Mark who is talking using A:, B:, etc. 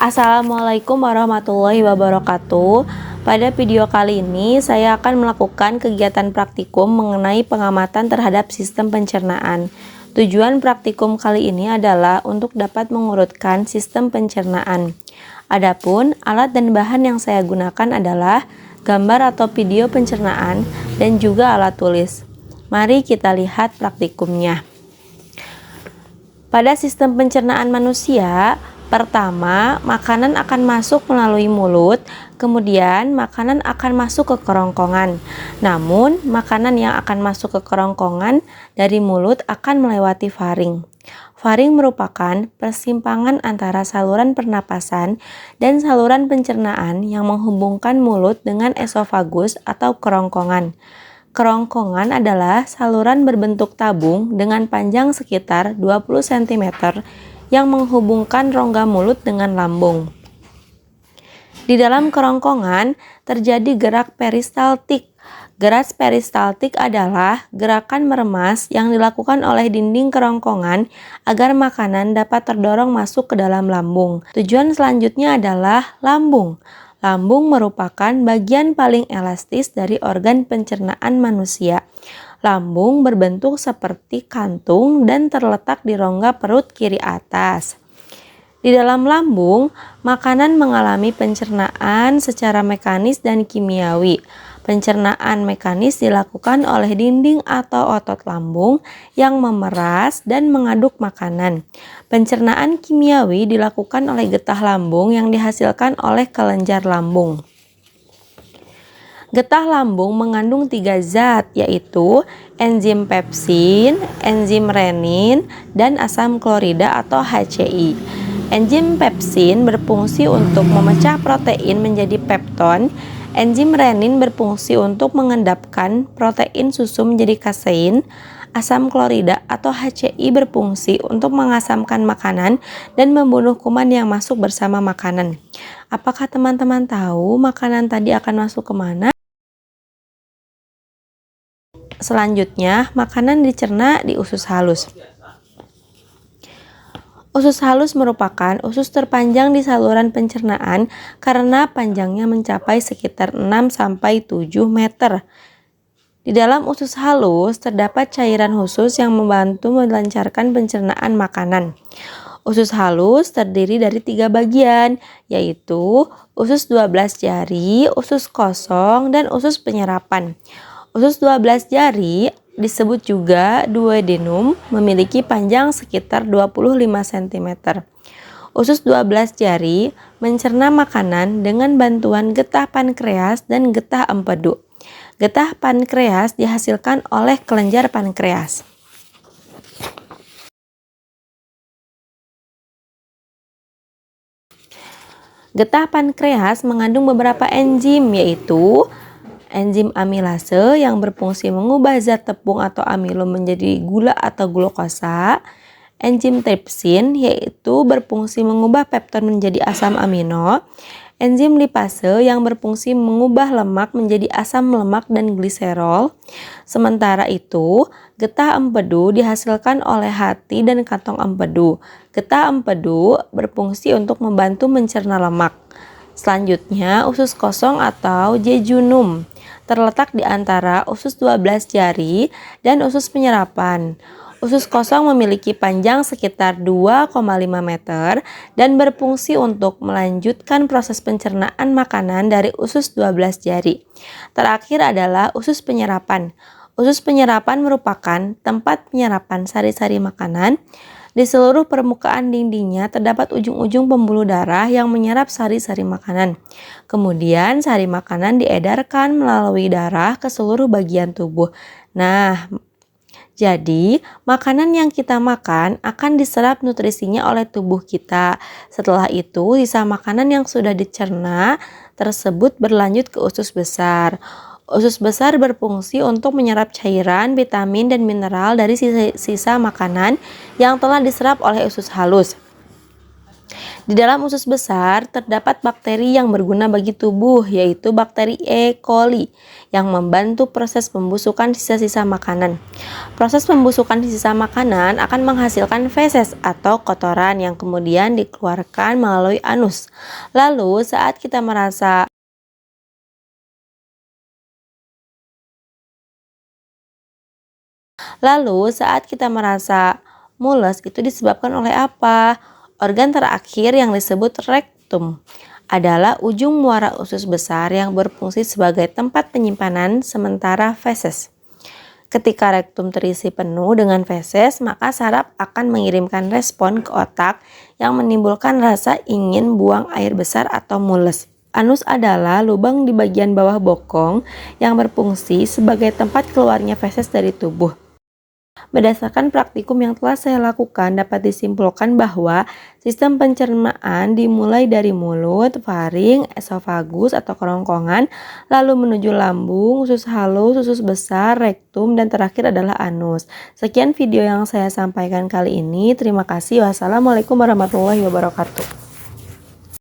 A: Assalamualaikum warahmatullahi wabarakatuh. Pada video kali ini saya akan melakukan kegiatan praktikum mengenai pengamatan terhadap sistem pencernaan. Tujuan praktikum kali ini adalah untuk dapat mengurutkan sistem pencernaan. Adapun alat dan bahan yang saya gunakan adalah gambar atau video pencernaan dan juga alat tulis. Mari kita lihat praktikumnya. Pada sistem pencernaan manusia, pertama, makanan akan masuk melalui mulut, kemudian makanan akan masuk ke kerongkongan. Namun, makanan yang akan masuk ke kerongkongan dari mulut akan melewati faring. Faring merupakan persimpangan antara saluran pernapasan dan saluran pencernaan yang menghubungkan mulut dengan esofagus atau kerongkongan. Kerongkongan adalah saluran berbentuk tabung dengan panjang sekitar 20 cm yang menghubungkan rongga mulut dengan lambung. Di dalam kerongkongan terjadi gerak peristaltik. Gerak peristaltik adalah gerakan meremas yang dilakukan oleh dinding kerongkongan agar makanan dapat terdorong masuk ke dalam lambung. Tujuan selanjutnya adalah lambung. Lambung merupakan bagian paling elastis dari organ pencernaan manusia. Lambung berbentuk seperti kantung dan terletak di rongga perut kiri atas. Di dalam lambung, makanan mengalami pencernaan secara mekanis dan kimiawi. Pencernaan mekanis dilakukan oleh dinding atau otot lambung yang memeras dan mengaduk makanan. Pencernaan kimiawi dilakukan oleh getah lambung yang dihasilkan oleh kelenjar lambung. Getah lambung mengandung 3 zat, yaitu enzim pepsin, enzim renin, dan asam klorida atau HCI. Enzim pepsin berfungsi untuk memecah protein menjadi pepton. Enzim renin berfungsi untuk mengendapkan protein susu menjadi kasein. Asam klorida atau HCI berfungsi untuk mengasamkan makanan dan membunuh kuman yang masuk bersama makanan. Apakah teman-teman tahu makanan tadi akan masuk kemana? Selanjutnya, makanan dicerna di usus halus. Usus halus merupakan usus terpanjang di saluran pencernaan karena panjangnya mencapai sekitar 6-7 meter. Di dalam usus halus terdapat cairan khusus yang membantu melancarkan pencernaan makanan. Usus halus terdiri dari 3 bagian, yaitu usus 12 jari, usus kosong, dan usus penyerapan. Usus 12 jari disebut juga duodenum, memiliki panjang sekitar 25 cm. Usus 12 jari mencerna makanan dengan bantuan getah pankreas dan getah empedu. Getah pankreas dihasilkan oleh kelenjar pankreas. Getah pankreas mengandung beberapa enzim, yaitu enzim amilase yang berfungsi mengubah zat tepung atau amilo menjadi gula atau glukosa. Enzim tripsin yaitu berfungsi mengubah pepton menjadi asam amino. Enzim lipase yang berfungsi mengubah lemak menjadi asam lemak dan gliserol. Sementara itu, getah empedu dihasilkan oleh hati dan kantong empedu. Getah empedu berfungsi untuk membantu mencerna lemak. Selanjutnya, usus kosong atau jejunum terletak di antara usus 12 jari dan usus penyerapan. Usus kosong memiliki panjang sekitar 2,5 meter dan berfungsi untuk melanjutkan proses pencernaan makanan dari usus 12 jari. Terakhir adalah usus penyerapan. Usus penyerapan merupakan tempat penyerapan sari-sari makanan. Di seluruh permukaan dindingnya terdapat ujung-ujung pembuluh darah yang menyerap sari-sari makanan. Kemudian sari makanan diedarkan melalui darah ke seluruh bagian tubuh. Nah, jadi makanan yang kita makan akan diserap nutrisinya oleh tubuh kita. Setelah itu, sisa makanan yang sudah dicerna tersebut berlanjut ke usus besar. Usus besar berfungsi untuk menyerap cairan, vitamin, dan mineral dari sisa makanan yang telah diserap oleh usus halus. Di dalam usus besar terdapat bakteri yang berguna bagi tubuh, yaitu bakteri E. coli yang membantu proses pembusukan sisa-sisa makanan. Proses pembusukan sisa makanan akan menghasilkan feses atau kotoran yang kemudian dikeluarkan melalui anus. Lalu saat kita merasa mules itu disebabkan oleh apa? Organ terakhir yang disebut rektum adalah ujung muara usus besar yang berfungsi sebagai tempat penyimpanan sementara feses. Ketika rektum terisi penuh dengan feses, maka saraf akan mengirimkan respon ke otak yang menimbulkan rasa ingin buang air besar atau mules. Anus adalah lubang di bagian bawah bokong yang berfungsi sebagai tempat keluarnya feses dari tubuh. Berdasarkan praktikum yang telah saya lakukan, dapat disimpulkan bahwa sistem pencernaan dimulai dari mulut, faring, esofagus atau kerongkongan, lalu menuju lambung, usus halus, usus besar, rektum, dan terakhir adalah anus. Sekian video yang saya sampaikan kali ini. Terima kasih. Wassalamualaikum warahmatullahi wabarakatuh.